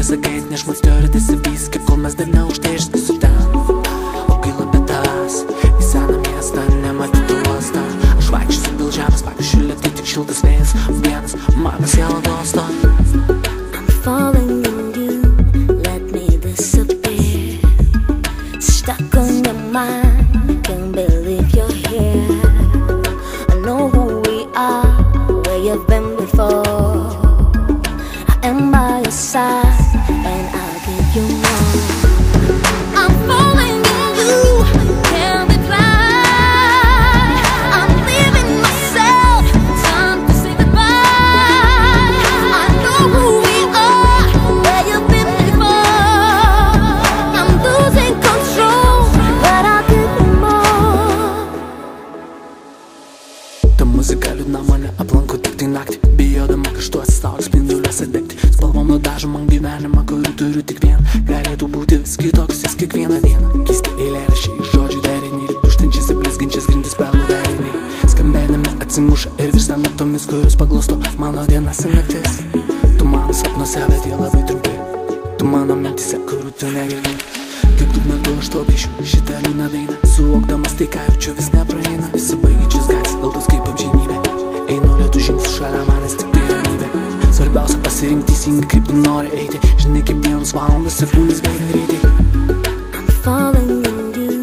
sakait neišmatuoti viską, kol mes dar neužteišti ten. O gaila apie tavęs, į seną miestą nematytų uostą. Aš vaikščiosiu dėl žemės, pavyzdžiui lietai tik šiltas vėjas, vienas mano siela dosto. I'm falling in you, let me disappear. Stuck on your mind, can't believe you're here. I know who we are, where you've been before. I am by your side, and I'll give you more. I'm falling in you, can't reply. I'm leaving myself, time to say goodbye. I know who we are, where you've been before. I'm losing control, but I'll give you more. Ta muzika liūdna mane aplanko tik tai naktį, bijodama kažtuos saulės spinduliuose degti. Spalvom nudažo man gyvenimą, kurių turiu tik vieną. Galėtų būti vis kitoks jis kiekvieną dieną. Keisti eilėraščiai, žodžių deriniai, tuštinčiais ablizginčiais grindis pelų deriniai. Skambėdami atsimuša ir visą naktomis, kurios paglosto mano dienas ir naktis. Tu mano sapnuose, bet jie labai trumpi. Tu mano mintise, kurių tu negirdi. Kaip daug metų aš to piešiu šitą liūdną dainą, suvokdamas tai, ką jaučiu, vis nepraeina. Visi baigiančius gatvės, galtas kaip amžinybė. Einu lėtų žingsnių šalia manęs, tik tai ramybė. Svarbiausia pasirinkti teisingai, kaip tu nori eiti. Žinai, kaip dienos valandas, sekundės bėga greitai. I'm falling in you,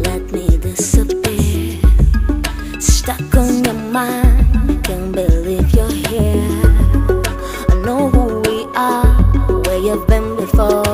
let me disappear. Stuck on your mind, can't believe you're here. I know who we are, where you've been before.